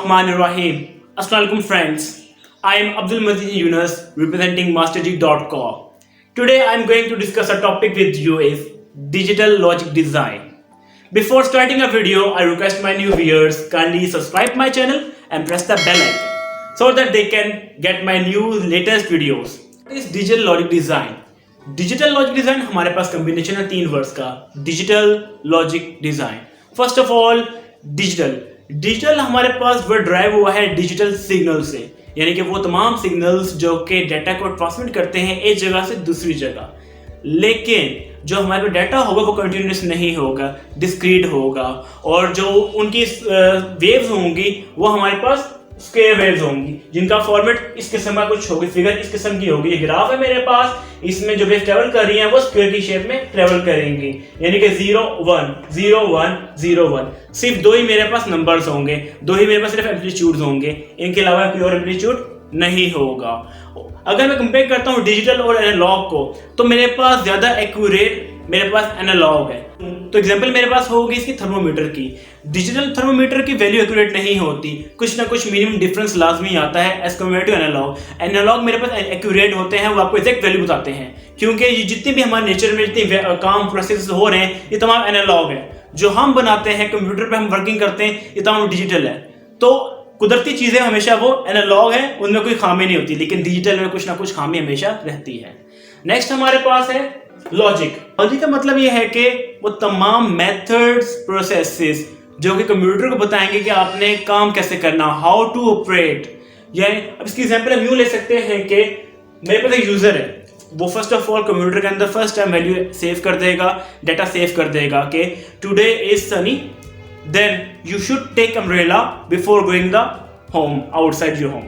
Bismillahirrahmanirrahim. Assalamualaikum friends. I am Abdul Mateen Younus representing masterg.com. Today I am going to discuss a topic with you is digital logic design. Before starting a video, I request my new viewers kindly subscribe my channel and press the bell icon so that they can get my new latest videos. What is digital logic design? Digital logic design हमारे पास combination है तीन words का, digital logic design. First of all digital हमारे पास word drive हुआ है digital signal से, यानी कि वो तमाम सिग्नल्स जो कि डाटा को ट्रांसमिट करते हैं एक जगह से दूसरी जगह. लेकिन जो हमारे पास डाटा होगा वो कंटिन्यूस नहीं होगा, डिस्क्रीट होगा, और जो उनकी वेव्स होंगी वो हमारे पास स्क्वायर वेव्स होंगी जिनका फॉर्मेट इस किस्म का कुछ होगी, फिगर इस किस्म की होगी. ये ग्राफ है मेरे पास, इसमें जो वेव ट्रेवल कर रही हैं वो स्क्वायर की शेप में ट्रेवल करेंगी, यानी कि 0 1 0 1 0 1. सिर्फ दो ही मेरे पास नंबर्स होंगे, दो ही मेरे पास सिर्फ एम्पलीट्यूड्स होंगे, इनके अलावा कोई और एम्पलीट्यूड नहीं होगा. अगर मैं कंपेयर करता हूँ डिजिटल और एनालॉग को, तो मेरे पास ज्यादा एक्यूरेट मेरे पास एनालॉग है. तो एग्जांपल मेरे पास होगी इसकी थर्मोमीटर की. डिजिटल थर्मोमीटर की वैल्यू एक्यूरेट नहीं होती, कुछ ना कुछ मिनिमम डिफरेंस लाजमी आता है as compared to analog. Analog मेरे पास एक्यूरेट होते हैं, वो आपको एग्जैक्ट वैल्यू बताते हैं, क्योंकि ये जितने भी हमारे नेचर में जितने काम प्रोसेस हो रहे हैं ये तमाम एनालॉग है. जो हम बनाते हैं कंप्यूटर पे हम वर्किंग करते हैं ये तमाम डिजिटल है. तो कुदरती चीजें हमेशा वो एनालॉग है, उनमें कोई खामी नहीं होती, लेकिन डिजिटल में कुछ ना कुछ खामी हमेशा रहती है. नेक्स्ट हमारे पास है लॉजिक. लॉजिक का मतलब ये है कि वो तमाम मेथड्स प्रोसेसेस जो कि कंप्यूटर को बताएंगे कि आपने काम कैसे करना, हाउ टू ऑपरेट. यानी अब इसकी एग्जांपल हम यूं ले सकते हैं कि मेरे पास एक यूजर है, वो फर्स्ट ऑफ ऑल कंप्यूटर के अंदर फर्स्ट टाइम वैल्यू सेव कर देगा, डाटा सेव कर देगा कि today is sunny, then you should take umbrella before going the home, outside your home.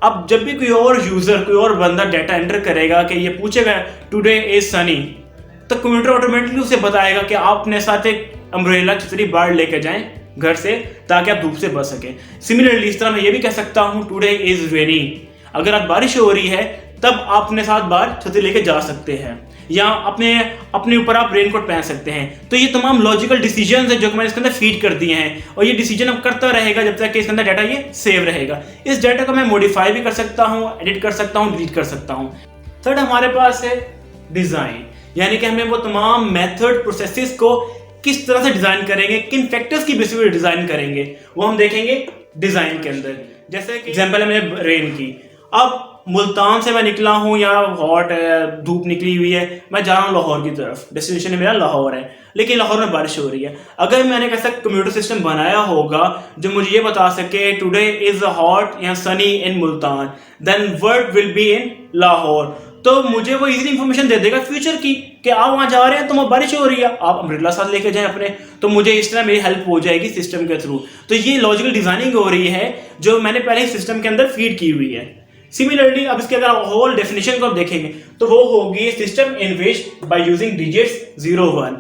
अब जब भी कोई और यूजर, कोई और बंदा डाटा एंटर करेगा कि ये पूछेगा टुडे इज सनी, तो कंप्यूटर ऑटोमेटिकली उसे बताएगा कि आप अपने साथ एक अम्ब्रेला छतरी बाहर लेकर जाएं घर से, ताकि आप धूप से बच सकें. सिमिलरली इस तरह मैं ये भी कह सकता हूँ टुडे इज रेनी, अगर आज बारिश हो रही है तब आप अपने साथ बाहर छतरी लेके जा सकते हैं, या अपने ऊपर आप रेनकोट पहन सकते हैं. तो ये तमाम लॉजिकल डिसीजंस हैं जो कि मैंने इसके अंदर फीड कर दिए हैं, और ये डिसीजन अब करता रहेगा जब तक कि इसके अंदर डाटा ये सेव रहेगा. इस डाटा को मैं मॉडिफाई भी कर सकता हूँ, एडिट कर सकता हूँ, डिलीट कर सकता हूँ. थर्ड हमारे पास है डिजाइन, यानी कि हमें वो तमाम मेथड प्रोसेसेस को किस तरह से डिजाइन करेंगे, किन फैक्टर्स की बेसिस पे डिजाइन करेंगे, वो हम देखेंगे डिजाइन के अंदर. जैसे कि एग्जांपल है मेरे रेन की. अब मुल्तान से मैं निकला हूँ, या हॉट है, धूप निकली हुई है, मैं जा रहा हूँ लाहौर की तरफ, डेस्टिनेशन मेरा लाहौर है, लेकिन लाहौर में बारिश हो रही है. अगर मैंने कैसा कंप्यूटर सिस्टम बनाया होगा जो मुझे ये बता सके टुडे इज हॉट या sunny in Multan, then word will be in Lahore, तो मुझे वो इजीली इंफॉर्मेशन दे देगा फ्यूचर की कि आप वहां जा रहे हैं तो वहां बारिश हो रही है, आप अम्ब्रेला साथ लेके जाएं अपने, तो मुझे इस तरह मेरी हेल्प हो जाएगी सिस्टम के थ्रू. तो ये लॉजिकल डिजाइनिंग हो रही है जो मैंने पहले ही सिस्टम के अंदर फीड की हुई है. सिमिलरली अब इसके अगर होल डेफिनेशन को देखेंगे तो वो होगी system in which by using digits 0 1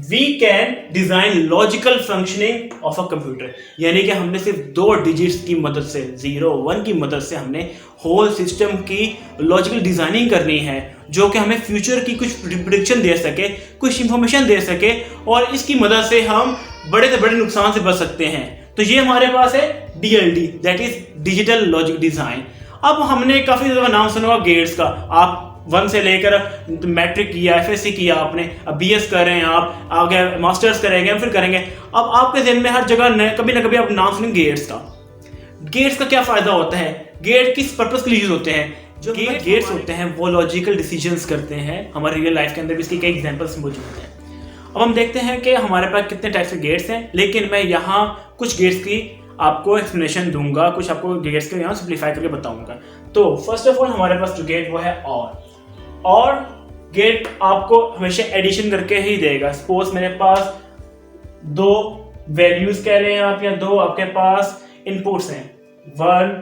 we can design logical functioning of a computer. यानी कि हमने सिर्फ दो डिजिट्स की मदद से 0 1 की मदद से हमने होल सिस्टम की लॉजिकल डिजाइनिंग करनी है, जो कि हमें फ्यूचर की कुछ प्रिडिक्शन दे सके, कुछ इंफॉर्मेशन दे सके, और इसकी मदद से हम बड़े से बड़े नुकसान से बच सकते हैं. तो ये हमारे पास है DLD, that is digital logic design. अब हमने काफी ज्यादा नाम सुना होगा गेट्स का. आप 1 से लेकर मैट्रिक किया, FSC किया आपने, अब BS कर रहे हैं, आप आगे मास्टर्स करेंगे, फिर करेंगे. अब आपके ज़हन में हर जगह कभी ना कभी आप नाम सुनेंगे गेट्स का. गेट्स का क्या फायदा होता है, गेट किस पर्पस के लिए यूज होते हैं? जो गेट्स होते हैं वो लॉजिकल डिसीजंस करते हैं. हमारे रियल लाइफ के अंदर भी इसके कई एग्जांपल्स मौजूद हैं. अब हम देखते हैं कि हमारे पास कितने टाइप के गेट्स हैं, लेकिन मैं यहाँ कुछ गेट्स की आपको एक्सप्लेनेशन दूंगा, कुछ आपको गेट्स के यहाँ सिंप्लीफाई करके बताऊंगा. तो फर्स्ट ऑफ ऑल हमारे पास जो गेट वो है और गेट आपको हमेशा एडिशन करके ही देगा. सपोज मेरे पास दो वैल्यूज कह रहे हैं आप, या दो आपके पास इनपुट्स हैं 1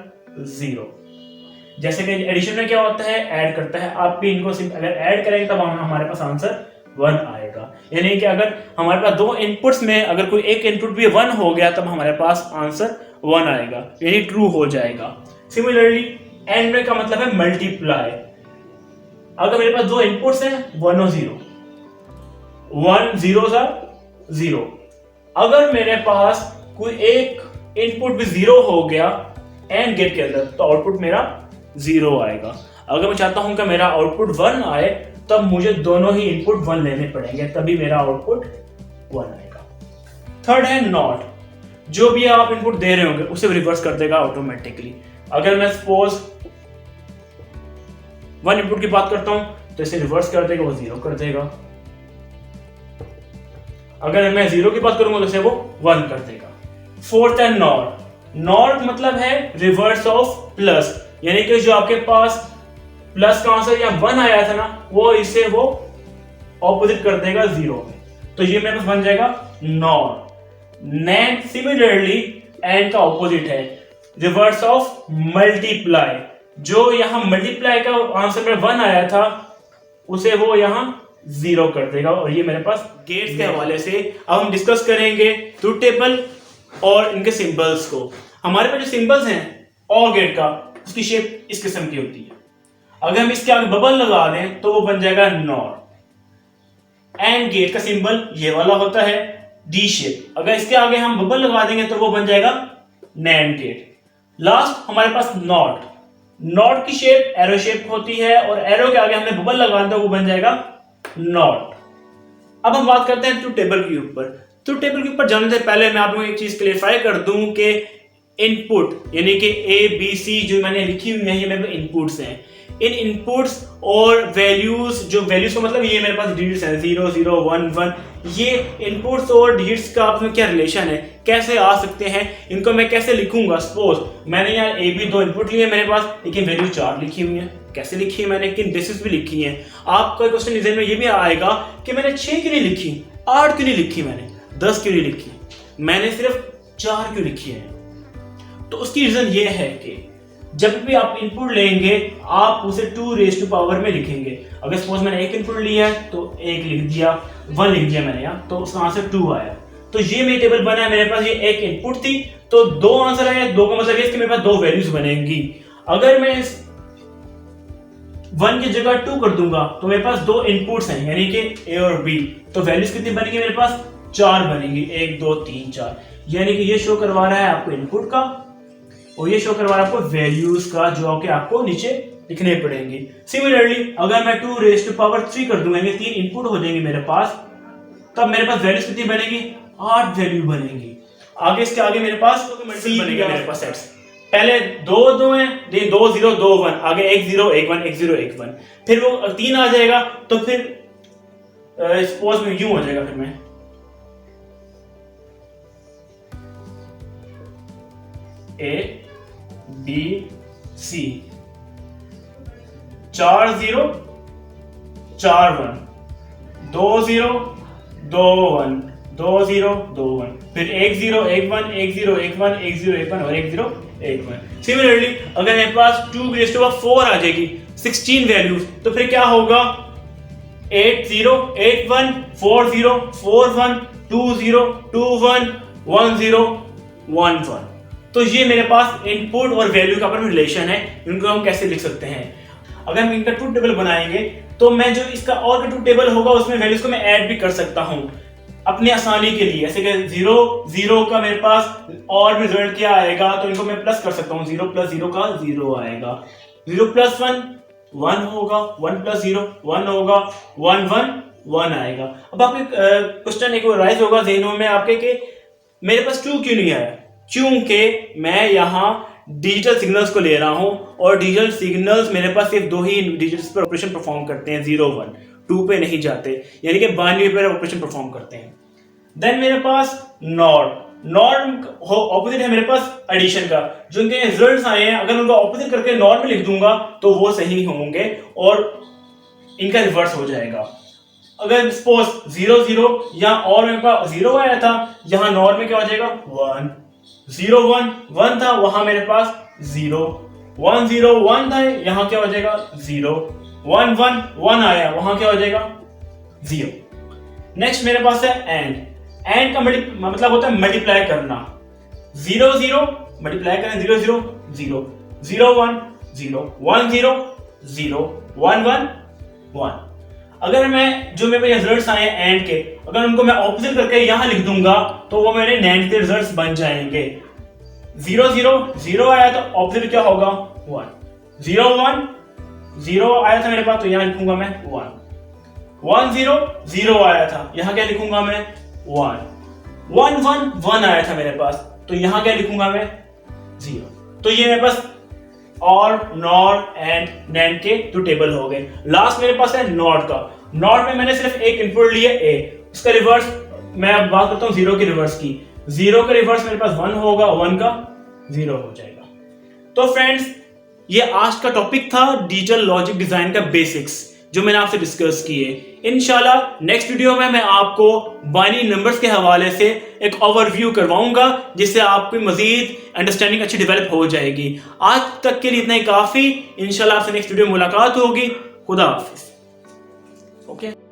0. जैसे कि एडिशन में क्या होता है, ऐड करता है. आप भी इनको अगर ऐड करेंगे तब हमारे पास आंसर 1 आएगा. यानी कि अगर हमारे पास दो इनपुट्स में अगर कोई एक इनपुट भी 1 हो गया तब हमारे पास आंसर 1 आएगा, यानी ट्रू हो जाएगा. सिमिलरली एंड में का मतलब है मल्टीप्लाई. अगर मेरे पास दो इनपुट्स हैं 1 और 0, 1 0 0. अगर मेरे पास कोई एक इनपुट भी 0 हो गया एंड गेट के अंदर, तो आउटपुट मेरा 0 आएगा। अगर मैं चाहता हूं कि मेरा आउटपुट 1 आए, तब मुझे दोनों ही इनपुट 1 लेने पड़ेंगे, तभी मेरा आउटपुट 1 आएगा। थर्ड है नॉट। जो भी आप इनपुट दे रहे होंगे उसे रिवर्स कर देगा ऑटोमेटिकली। अगर मैं सपोज 1 इनपुट की बात करता हूं तो इसे रिवर्स कर देगा, वो 0 कर देगा। अगर मैं 0 की बात करूंगा तो इसे वो 1 कर देगा। फोर्थ है नॉट। नॉट मतलब है रिवर्स ऑफ प्लस, यानी कि जो आपके पास प्लस का आंसर या 1 आया था ना, वो इसे वो ऑपोजिट कर देगा 0 में, तो ये मेरे पास बन जाएगा नॉट। नैंड सिमिलरली एंड का ऑपोजिट है, रिवर्स ऑफ मल्टीप्लाई। जो यहां मल्टीप्लाई का आंसर में 1 आया था उसे वो यहां 0 कर देगा, और ये मेरे पास गेट्स के हवाले से अब हम डिस्कस करेंगे ट्रुथ टेबल और इनके सिंबल्स को। हमारे पास जो सिंबल्स हैं और गेट का, उसकी शेप इस किस्म की होती है। अगर हम इसके आगे बबल लगा दें तो वो बन जाएगा नॉट। एंड गेट का सिंबल ये वाला होता है डी शेप, अगर इसके आगे हम बबल लगा देंगे तो वो बन जाएगा नैंड गेट। लास्ट हमारे पास नॉट। नॉट की शेप एरो शेप होती है, और एरो के आगे हमने बबल लगा दिया, वो बन जाएगा नॉट। अब हम बात करते हैं ट्रुथ टेबल के ऊपर। ट्रुथ टेबल के ऊपर जाने से पहले मैं आप लोगों को एक चीज क्लेरिफाई कर दूं कि इनपुट यानी कि ए बी सी जो मैंने लिखी हुई है, ये मेरे इनपुट्स हैं। इन इनपुट्स और वैल्यूज, जो वैल्यूज का मतलब ये मेरे पास डिजिट्स हैं 0 0 1 1, ये इनपुट्स और डिजिट्स का आपस में क्या रिलेशन है, कैसे आ सकते हैं, इनको मैं कैसे लिखूंगा। सपोज मैंने यहाँ ए बी 2 इनपुट लिए मेरे पास, लेकिन वैल्यू 4 लिखी हुई है। कैसे लिखी है मैंने, किन बेसिस पे लिखी है। आपका क्वेश्चन एग्जाम में ये भी आएगा कि मैंने 6 क्यों नहीं लिखी, 8 क्यों नहीं लिखी, मैंने 10 क्यों नहीं लिखी, मैंने सिर्फ 4 क्यों लिखी है। तो उसकी रीजन ये है कि जब भी आप इनपुट लेंगे आप उसे 2 रेज़ टू पावर में लिखेंगे। अगर सपोज मैंने 1 इनपुट लिया है तो 1 लिख दिया, 1 लिख दिया मैंने यहाँ, तो उसका आंसर 2 आया। तो ये मेरी टेबल बना है, मेरे पास ये 1 इनपुट थी तो 2 आंसर आया। 2 का मतलब है कि मेरे पास 2 वैल्यूज बनेंगी। अगर मैं इस 1 की जगह 2 कर दूंगा तो मेरे पास 2 इनपुट्स हैं, यानी कि ए और बी, तो वैल्यूज कितनी बनेंगी मेरे पास, 4 बनेंगी, 1 2 3 4। यानी कि ये शो करवा रहा है आपको इनपुट का, और ये शो करवा रहा है आपको वैल्यूज का, जो कि आपको नीचे लिखने पड़ेंगे। सिमिलरली अगर मैं 2 रेज़ टू पावर 3 कर दूंगा, 3 इनपुट हो जाएंगे मेरे पास, तब मेरे पास वैल्यूज कितनी बनेगी, 8 वैल्यू बनेगी। आगे इसके आगे मेरे पास बनेगा मेरे पास सेट्स। पहले 2 2 हैं, 2 0 2 1, आगे 1 0 1 1 1 0 1 1, फिर वो 3 आ जाएगा, तो फिर सपोज में यूं हो जाएगा, फिर मैं ए बी सी 4 0 4 1 2 0 2 1 2 0 2 1, फिर 1 0 1 1 1 0 1 1 1 0 1 1 और 1 0 1 1। सिमिलरली अगर मेरे पास 2 रेज़ टू पावर 4 आ जाएगी, 16 वैल्यूज, तो फिर क्या होगा, 8 0 8 1 4 0 4 1 2 0 2 1 1 0 1 1। तो ये मेरे पास इनपुट और वैल्यू का रिलेशन है, इनको हम कैसे लिख सकते हैं। अगर हम इनका ट्रुथ टेबल बनाएंगे तो मैं जो इसका और ट्रुथ टेबल होगा उसमें वैल्यूज को मैं ऐड भी कर सकता हूं अपनी आसानी के लिए। ऐसे कि 0 0 का मेरे पास और भी रिजल्ट क्या आएगा, तो इनको मैं प्लस कर सकता हूं, 0 प्लस 0 का 0 आएगा, 0 प्लस 1 1 होगा, 1 प्लस 0 1 होगा, 1 1 1 आएगा। अब आपके क्वेश्चन एक राइज होगा ज़हनों में आपके कि मेरे पास 2 क्यों नहीं आया, क्योंकि मैं यहाँ डिजिटल सिग्नल्स को ले रहा हूँ, और डिजिटल सिग्नल्स मेरे पास सिर्फ 2 ही डिजिट्स पर ऑपरेशन परफॉर्म करते हैं, 0 1, 2 पे नहीं जाते, यानी कि बाइनरी पर ऑपरेशन परफॉर्म करते हैं। देन मेरे पास नॉट ऑपोजिट है मेरे पास एडिशन का, जो इनके रिजल्ट्स आए हैं, अगर उनका ऑपोजिट करके नॉट में लिख दूंगा तो वो सही होंगे और इनका रिवर्स हो जाएगा। अगर सपोज 0 0 या और मेरे पास 0 आया था, यहाँ नॉट में क्या हो जाएगा 1 0 1 1 था, वहां मेरे पास 0 1 0 1 था, यहाँ क्या हो जाएगा 0 1 1 1 आया, वहां क्या हो जाएगा 0। नेक्स्ट मेरे पास है एंड का मतलब होता है मल्टीप्लाई करना। 0 0 मल्टीप्लाई करें, 0 0 0 0 1 0 1 0 0 1 1 1। अगर मैं जो मेरे रिजल्ट्स आए एंड के, अगर उनको मैं ऑपोजिट करके यहां लिख दूंगा तो वो मेरे नैंड के रिजल्ट्स बन जाएंगे। 0 0 0 आया तो ऑपोजिट क्या होगा 1, 0 1 0 आया था मेरे पास तो यहाँ लिखूंगा मैं 1, 1 0 0 आया था यहाँ क्या लिखूंगा मैं 1, 1 1 1 आया था मेरे पास तो यहाँ क्या लिखूंगा मैं 0। तो ये मेरे पास और नॉट एंड नैंड के दो टेबल हो गए। लास्ट मेरे पास है नॉट का। नॉट में मैंने सिर्फ एक इनपुट लिया ए, उसका रिवर्स मैं अब बात करता हूँ 0 के रिवर्स की। 0 का रिवर्स मेरे पास 1 होगा, 1 का 0 हो जाएगा। तो फ्रेंड्स ये आज का टॉपिक था डिजिटल लॉजिक डिजाइन का बेसिक्स जो मैंने आपसे डिस्कस किए। इंशाल्लाह नेक्स्ट वीडियो में मैं आपको बाइनरी नंबर्स के हवाले से एक ओवरव्यू करवाऊंगा जिससे आपकी मजीद अंडरस्टैंडिंग अच्छी डेवलप हो जाएगी। आज तक के लिए इतना ही काफी। इंशाल्लाह आपसे नेक्स्ट वीडियो में मुलाकात होगी। खुदा हाफिज। ओके।